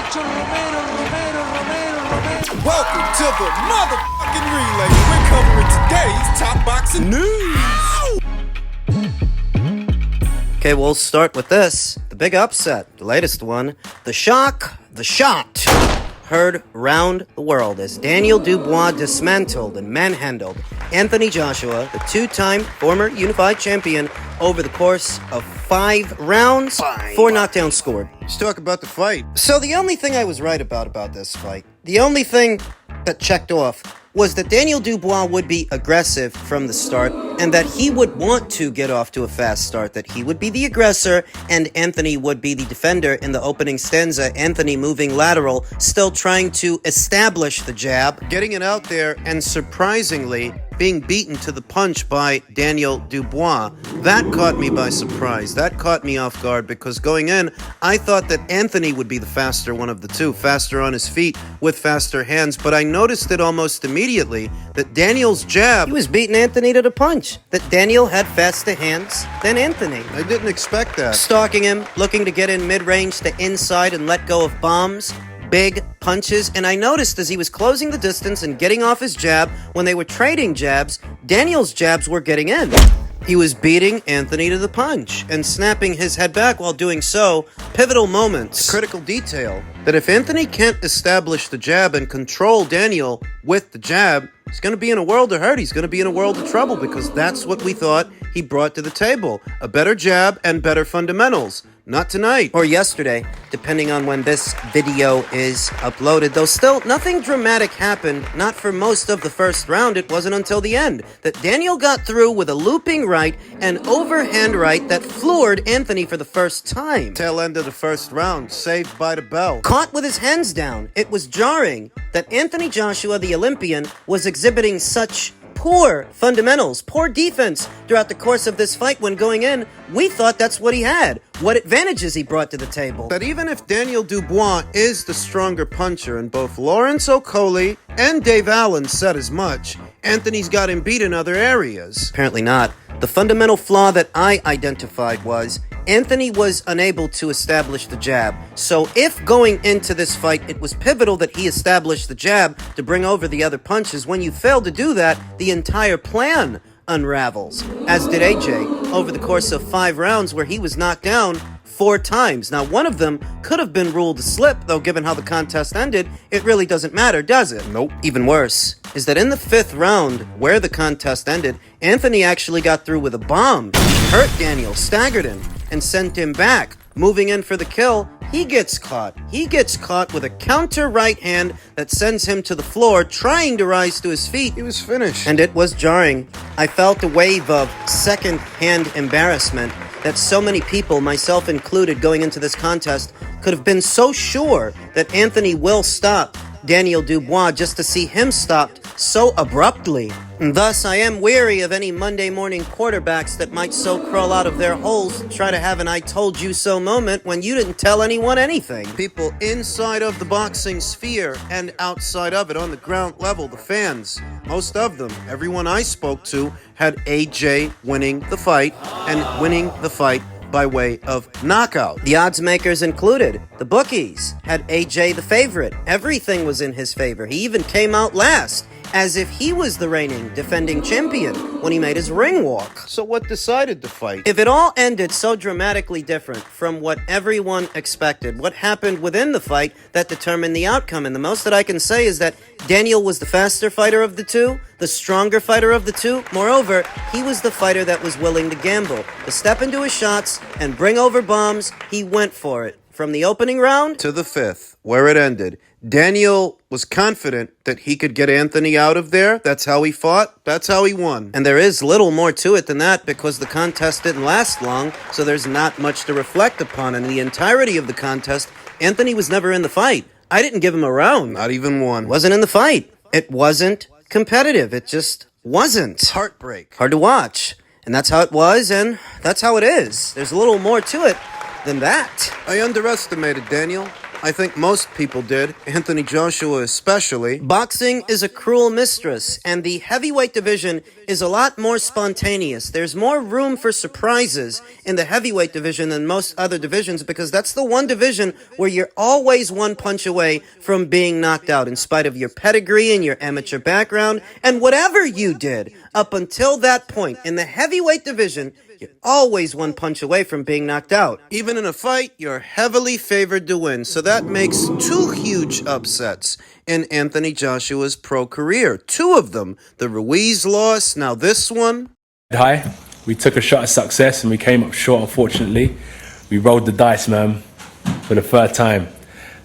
Welcome to the motherfucking relay. We're covering today's top boxing news. Okay, we'll start with this. The big upset, the latest one. The shock, the shot. Heard round the world as Daniel Dubois dismantled and manhandled Anthony Joshua, the two-time former unified champion, over the course of 5 rounds, 4 knockdowns scored. Let's talk about the fight. So the only thing I was right about this fight, the only thing that checked off, was that Daniel Dubois would be aggressive from the start and that he would want to get off to a fast start, that he would be the aggressor and Anthony would be the defender in the opening stanza, Anthony moving lateral, still trying to establish the jab, Getting it out there and surprisingly being beaten to the punch by Daniel Dubois. That caught me by surprise. That caught me off guard because going in, I thought that Anthony would be the faster one of the two, faster on his feet with faster hands, but I noticed it almost immediately that Daniel's jab... He was beating Anthony to the punch, that Daniel had faster hands than Anthony. I didn't expect that. Stalking him, looking to get in mid-range to inside and let go of bombs, big punches, and I noticed as he was closing the distance and getting off his jab, when they were trading jabs, Daniel's jabs were getting in. He was beating Anthony to the punch and snapping his head back while doing so. Pivotal moments. Critical detail that if Anthony can't establish the jab and control Daniel with the jab, he's going to be in a world of hurt. He's going to be in a world of trouble because that's what we thought he brought to the table. A better jab and better fundamentals. Not tonight. Or yesterday, depending on when this video is uploaded. Though still, nothing dramatic happened, not for most of the first round. It wasn't until the end that Daniel got through with a looping right and overhand right that floored Anthony for the first time. Tail end of the first round, saved by the bell. Caught with his hands down, it was jarring that Anthony Joshua, the Olympian, was exhibiting such poor fundamentals, poor defense throughout the course of this fight. When going in, we thought that's what he had, what advantages he brought to the table. That even if Daniel Dubois is the stronger puncher, and both Lawrence Okolie and Dave Allen said as much, Anthony's got him beat in other areas. Apparently not. The fundamental flaw that I identified was Anthony was unable to establish the jab. So if going into this fight, it was pivotal that he established the jab to bring over the other punches, when you fail to do that, the entire plan unravels. As did AJ over the course of 5 rounds where he was knocked down 4 times. Now, one of them could have been ruled a slip, though given how the contest ended, it really doesn't matter, does it? Nope. Even worse is that in the 5th round, where the contest ended, Anthony actually got through with a bomb, hurt Daniel, staggered him, and sent him back. Moving in for the kill, he gets caught. He gets caught with a counter right hand that sends him to the floor, trying to rise to his feet. He was finished. And it was jarring. I felt a wave of second-hand embarrassment that so many people, myself included, going into this contest, could have been so sure that Anthony will stop Daniel Dubois just to see him stopped so abruptly. And thus, I am weary of any Monday morning quarterbacks that might so crawl out of their holes to try to have an I told you so moment when you didn't tell anyone anything. People inside of the boxing sphere and outside of it on the ground level, the fans, most of them, everyone I spoke to, had AJ winning the fight and winning the fight by way of knockout. The odds makers included. The bookies had AJ the favorite. Everything was in his favor. He even came out last, as if he was the reigning defending champion when he made his ring walk. So what decided the fight? If it all ended so dramatically different from what everyone expected, what happened within the fight that determined the outcome? And the most that I can say is that Daniel was the faster fighter of the two, the stronger fighter of the two. Moreover, he was the fighter that was willing to gamble, to step into his shots and bring over bombs. He went for it. From the opening round to the 5th, where it ended, Daniel was confident that he could get Anthony out of there. That's how he fought. That's how he won. And there is little more to it than that because the contest didn't last long, so there's not much to reflect upon. In the entirety of the contest, Anthony was never in the fight. I didn't give him a round. Not even one. Wasn't in the fight. It wasn't competitive. It just wasn't. Heartbreak. Hard to watch. And that's how it was, and that's how it is. There's a little more to it than that. I underestimated Daniel. I think most people did, Anthony Joshua especially. Boxing is a cruel mistress, and the heavyweight division is a lot more spontaneous. There's more room for surprises in the heavyweight division than most other divisions because that's the one division where you're always one punch away from being knocked out in spite of your pedigree and your amateur background and whatever you did up until that point. In the heavyweight division, you're always one punch away from being knocked out. Even in a fight, you're heavily favored to win, so that makes two huge upsets in Anthony Joshua's pro career. Two of them, the Ruiz loss, now this one. Hi, we took a shot at success and we came up short, unfortunately. We rolled the dice, man, for the third time.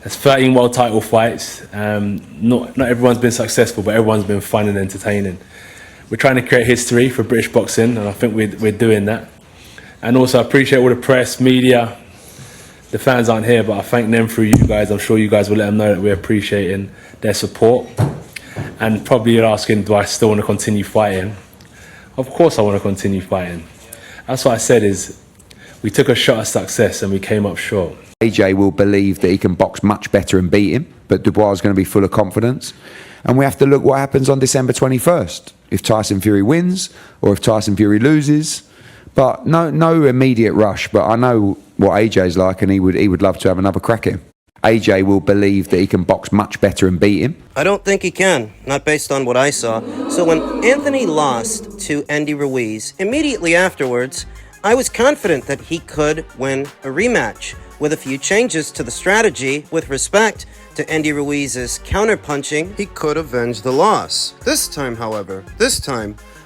There's 13 world title fights. Not everyone's been successful, but everyone's been fun and entertaining. We're trying to create history for British boxing, and I think we're doing that. And also, I appreciate all the press, media. The fans aren't here, but I thank them through you guys. I'm sure you guys will let them know that we're appreciating their support. And probably you're asking, do I still want to continue fighting? Of course I want to continue fighting. That's what I said is, we took a shot at success and we came up short. AJ will believe that he can box much better and beat him, but Dubois is going to be full of confidence. And we have to look what happens on December 21st. If Tyson Fury wins or if Tyson Fury loses. But no immediate rush. But I know what AJ's like, and he would love to have another crack at him. AJ will believe that he can box much better and beat him. I don't think he can, not based on what I saw. So when Anthony lost to Andy Ruiz, immediately afterwards, I was confident that he could win a rematch with a few changes to the strategy with respect to Andy Ruiz's counterpunching. He could avenge the loss. This time, however,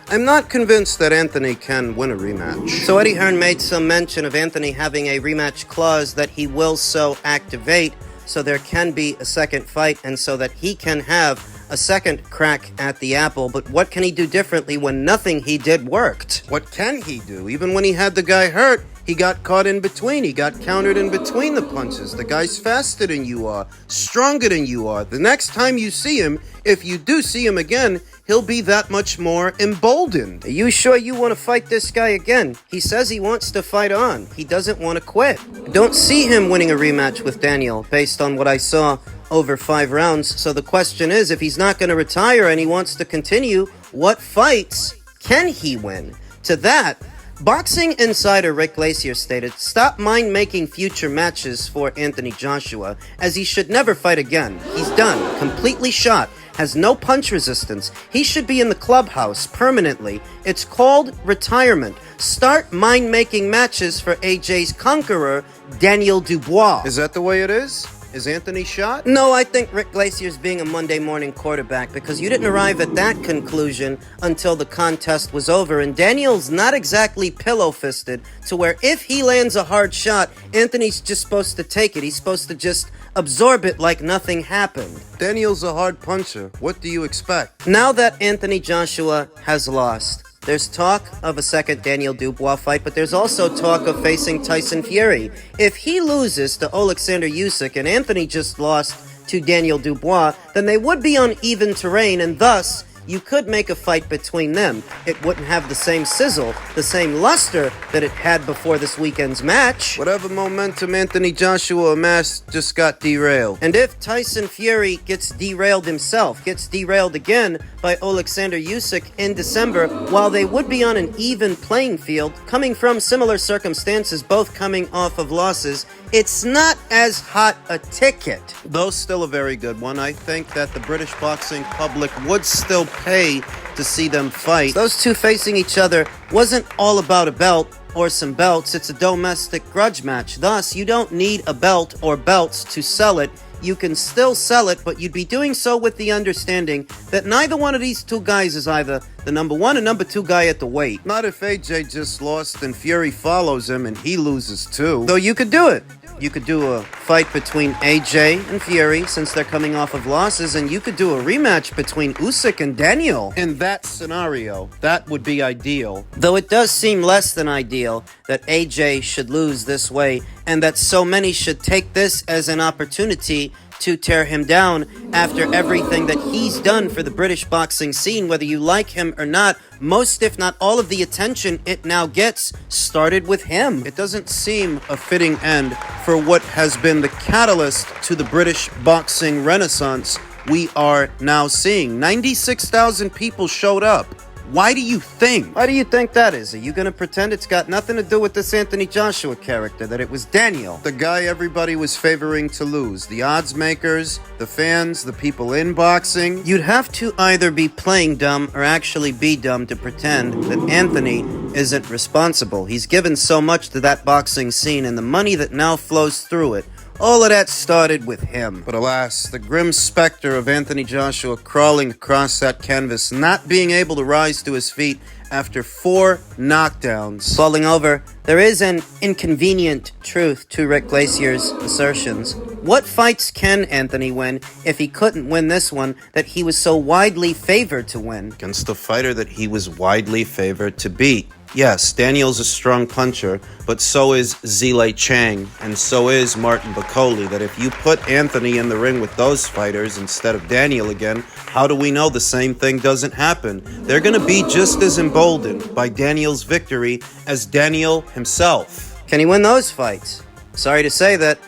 I'm not convinced that Anthony can win a rematch. So Eddie Hearn made some mention of Anthony having a rematch clause that he will so activate so there can be a second fight and so that he can have a second crack at the apple. But what can he do differently when nothing he did worked? What can he do? Even when he had the guy hurt, he got caught in between. He got countered in between the punches. The guy's faster than you are, stronger than you are. The next time you see him, if you do see him again, he'll be that much more emboldened. Are you sure you want to fight this guy again? He says he wants to fight on. He doesn't want to quit. I don't see him winning a rematch with Daniel based on what I saw over 5 rounds. So the question is, if he's not going to retire and he wants to continue, what fights can he win? To that, Boxing insider Rick Glacier stated, "Stop mind-making future matches for Anthony Joshua, as he should never fight again. He's done, completely shot, has no punch resistance. He should be in the clubhouse permanently. It's called retirement. Start mind-making matches for AJ's conqueror, Daniel Dubois." Is that the way it is? Is Anthony shot? No, I think Rick Glacier's being a Monday morning quarterback because you didn't arrive at that conclusion until the contest was over, and Daniel's not exactly pillow-fisted to where if he lands a hard shot, Anthony's just supposed to take it. He's supposed to just absorb it like nothing happened. Daniel's a hard puncher. What do you expect? Now that Anthony Joshua has lost, there's talk of a second Daniel Dubois fight, but there's also talk of facing Tyson Fury. If he loses to Alexander Usyk and Anthony just lost to Daniel Dubois, then they would be on even terrain, and thus you could make a fight between them. It wouldn't have the same sizzle, the same luster that it had before this weekend's match. Whatever momentum Anthony Joshua amassed just got derailed. And if Tyson Fury gets derailed himself, gets derailed again by Alexander Usyk in December, while they would be on an even playing field, coming from similar circumstances, both coming off of losses, it's not as hot a ticket. Though still a very good one, I think that the British boxing public would still pay to see them fight. Those two facing each other wasn't all about a belt or some belts. It's a domestic grudge match. Thus, you don't need a belt or belts to sell it. You can still sell it, but you'd be doing so with the understanding that neither one of these two guys is either the number one or number two guy at the weight. Not if AJ just lost and Fury follows him and he loses too. Though you could do it. You could do a fight between AJ and Fury since they're coming off of losses, and you could do a rematch between Usyk and Daniel. In that scenario, that would be ideal. Though it does seem less than ideal that AJ should lose this way, and that so many should take this as an opportunity to tear him down after everything that he's done for the British boxing scene, whether you like him or not. Most, if not all, of the attention it now gets started with him. It doesn't seem a fitting end for what has been the catalyst to the British boxing renaissance we are now seeing. 96,000 people showed up. Why do you think? Why do you think that is? Are you gonna pretend it's got nothing to do with this Anthony Joshua character, that it was Daniel? The guy everybody was favoring to lose. The odds makers, the fans, the people in boxing. You'd have to either be playing dumb or actually be dumb to pretend that Anthony isn't responsible. He's given so much to that boxing scene, and the money that now flows through it, all of that started with him. But alas, the grim specter of Anthony Joshua crawling across that canvas, not being able to rise to his feet after 4 knockdowns. Falling over, there is an inconvenient truth to Rick Glacier's assertions. What fights can Anthony win if he couldn't win this one that he was so widely favored to win? Against a fighter that he was widely favored to beat. Yes, Daniel's a strong puncher, but so is Zile Chang, and so is Martin Bakole. That if you put Anthony in the ring with those fighters instead of Daniel again, how do we know the same thing doesn't happen? They're going to be just as emboldened by Daniel's victory as Daniel himself. Can he win those fights? Sorry to say that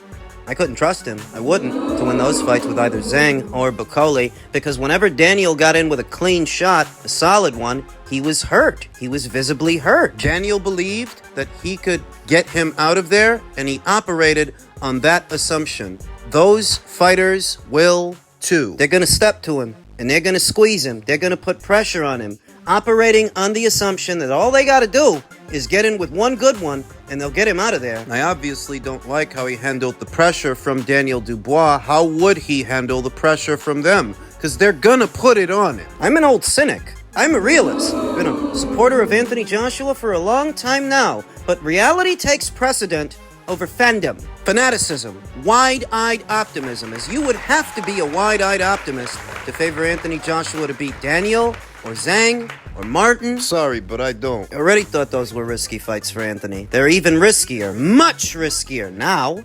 I couldn't trust him. I wouldn't, to win those fights with either Zhang or Bakole, because whenever Daniel got in with a clean shot, a solid one, he was hurt. He was visibly hurt. Daniel believed that he could get him out of there, and he operated on that assumption. Those fighters will too. They're going to step to him, and they're going to squeeze him. They're going to put pressure on him, operating on the assumption that all they got to do is get in with one good one, and they'll get him out of there. I obviously don't like how he handled the pressure from Daniel Dubois. How would he handle the pressure from them? Because they're gonna put it on him. I'm an old cynic. I'm a realist. Been a supporter of Anthony Joshua for a long time now, but reality takes precedent over fandom, fanaticism, wide-eyed optimism, as you would have to be a wide-eyed optimist to favor Anthony Joshua to beat Daniel or Zhang or Martin. Sorry, but I don't. I already thought those were risky fights for Anthony. They're even riskier, much riskier now.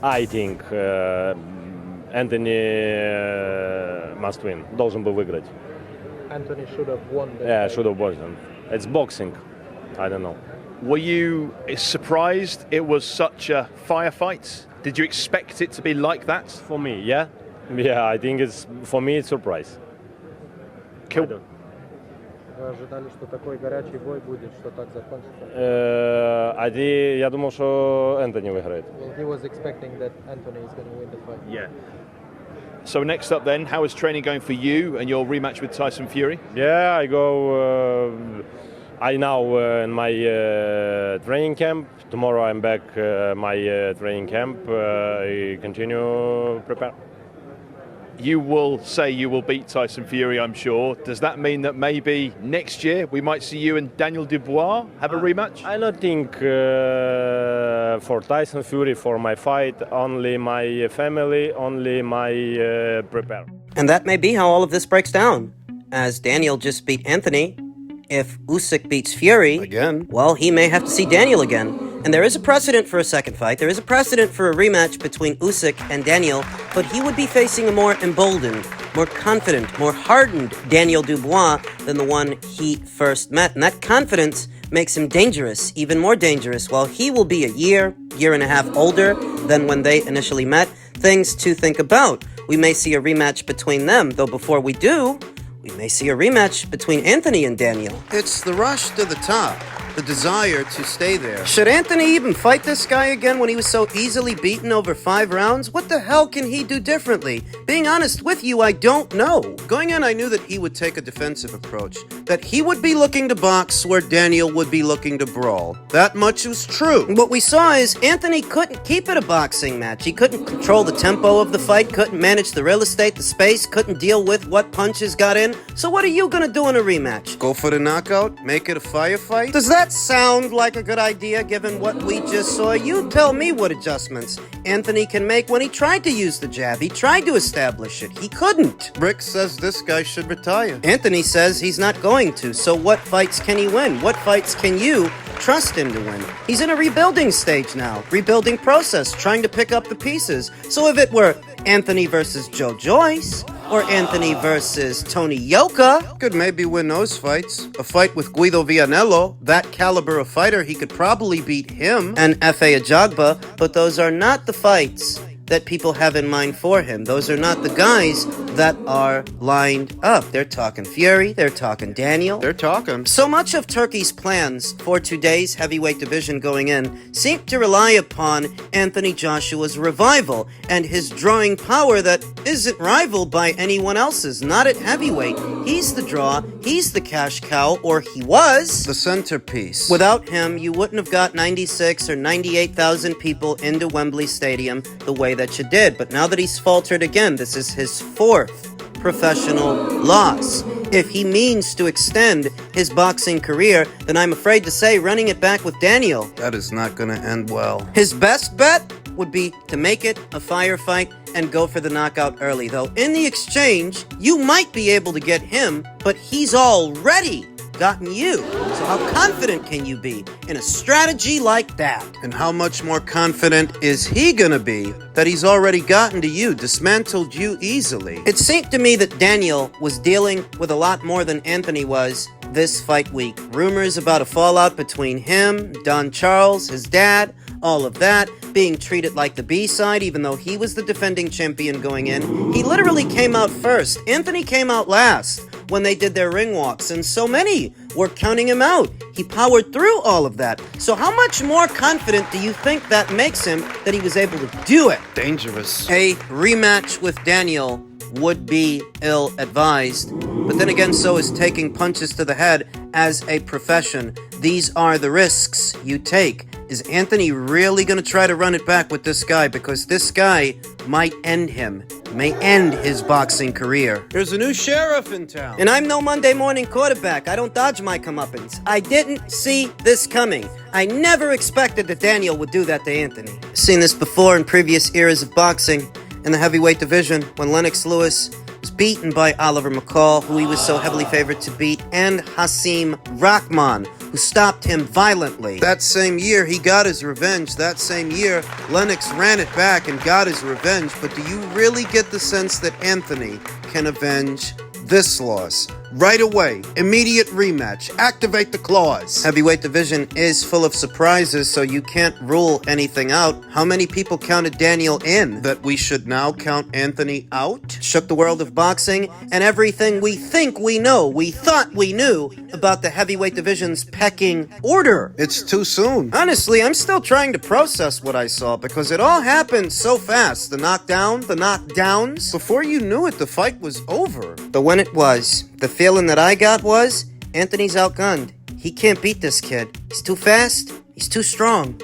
I think Anthony must win. Должен был выиграть. Anthony should have won. Yeah, should have won. It's boxing. I don't know. Were you surprised it was such a firefight? Did you expect it to be like that? For me, yeah. Yeah, I think it's, for me, it's surprise. Cool. Вы ожидали, что такой горячий бой будет, что так закончится? Я думал, что Энтони выиграет. Well, he was expecting that Anthony is going to win the fight. Yeah. So next up then, how is training going for you and your rematch with Tyson Fury? Yeah, I go. I now in my training camp. Tomorrow I'm back my training camp. I continue prepare. You will say you will beat Tyson Fury, I'm sure. Does that mean that maybe next year we might see you and Daniel Dubois have a rematch? I don't think for Tyson Fury, for my fight, only my family, only my prepare. And that may be how all of this breaks down. As Daniel just beat Anthony, if Usyk beats Fury, Again? well, he may have to see Daniel again. And there is a precedent for a second fight. There is a precedent for a rematch between Usyk and Daniel, but he would be facing a more emboldened, more confident, more hardened Daniel Dubois than the one he first met. And that confidence makes him dangerous, even more dangerous. While he will be a year and a half older than when they initially met, things to think about. We may see a rematch between them, though before we do, we may see a rematch between Anthony and Daniel. It's the rush to the top, the desire to stay there. Should Anthony even fight this guy again when he was so easily beaten over 5 rounds? What the hell can he do differently? Being honest with you, I don't know. Going in, I knew that he would take a defensive approach, that he would be looking to box where Daniel would be looking to brawl. That much was true. What we saw is Anthony couldn't keep it a boxing match. He couldn't control the tempo of the fight, couldn't manage the real estate, the space, couldn't deal with what punches got in. So what are you gonna do in a rematch? Go for the knockout? Make it a firefight? Does that sound like a good idea given what we just saw? You tell me what adjustments Anthony can make when he tried to use the jab. He tried to establish it. He couldn't. Rick says this guy should retire. Anthony says he's not going to. So what fights can he win? What fights can you trust him to win? He's in a rebuilding stage now. Rebuilding process, trying to pick up the pieces. So if it were Anthony versus Joe Joyce, Or Anthony versus Tony Yoka. Could maybe win those fights. A fight with Guido Vianello, that caliber of fighter, he could probably beat him. And F.A. Ajagba, but those are not the fights that people have in mind for him. Those are not the guys that are lined up. They're talking Fury, they're talking Daniel. They're talking. So much of Turkey's plans for today's heavyweight division going in seem to rely upon Anthony Joshua's revival and his drawing power that isn't rivaled by anyone else's, not at heavyweight. He's the draw, he's the cash cow, or he was. The centerpiece. Without him, you wouldn't have got 96 or 98,000 people into Wembley Stadium the way that you did. But now that he's faltered again, this is his 4th professional loss. If he means to extend his boxing career, then I'm afraid to say running it back with Daniel. That is not going to end well. His best bet would be to make it a firefight and go for the knockout early, though in the exchange, you might be able to get him, but he's already gotten you. So how confident can you be in a strategy like that? And how much more confident is he gonna be that he's already gotten to you, dismantled you easily? It seemed to me that Daniel was dealing with a lot more than Anthony was this fight week. Rumors about a fallout between him, Don Charles, his dad, all of that, being treated like the B-side, even though he was the defending champion going in. He literally came out first. Anthony came out last when they did their ring walks, and so many were counting him out. He powered through all of that. So how much more confident do you think that makes him that he was able to do it? Dangerous. A rematch with Daniel would be ill-advised, but then again, so is taking punches to the head as a profession. These are the risks you take. Is Anthony really going to try to run it back with this guy? Because this guy might end him, may end his boxing career. There's a new sheriff in town. And I'm no Monday morning quarterback. I don't dodge my comeuppance. I didn't see this coming. I never expected that Daniel would do that to Anthony. Seen this before in previous eras of boxing in the heavyweight division when Lennox Lewis was beaten by Oliver McCall, who he was so heavily favored to beat, and Hasim Rahman, who stopped him violently. That same year, he got his revenge. That same year, Lennox ran it back and got his revenge. But do you really get the sense that Anthony can avenge this loss? Right away, immediate rematch, activate the clause. Heavyweight division is full of surprises, so you can't rule anything out. How many people counted Daniel in? That we should now count Anthony out? Shook the world of boxing and everything we think we know, we thought we knew about the heavyweight division's pecking order. It's too soon. Honestly, I'm still trying to process what I saw because it all happened so fast. The knockdown, the knockdowns. Before you knew it, the fight was over. But when it was, the feeling that I got was Anthony's outgunned. He can't beat this kid. He's too fast. He's too strong.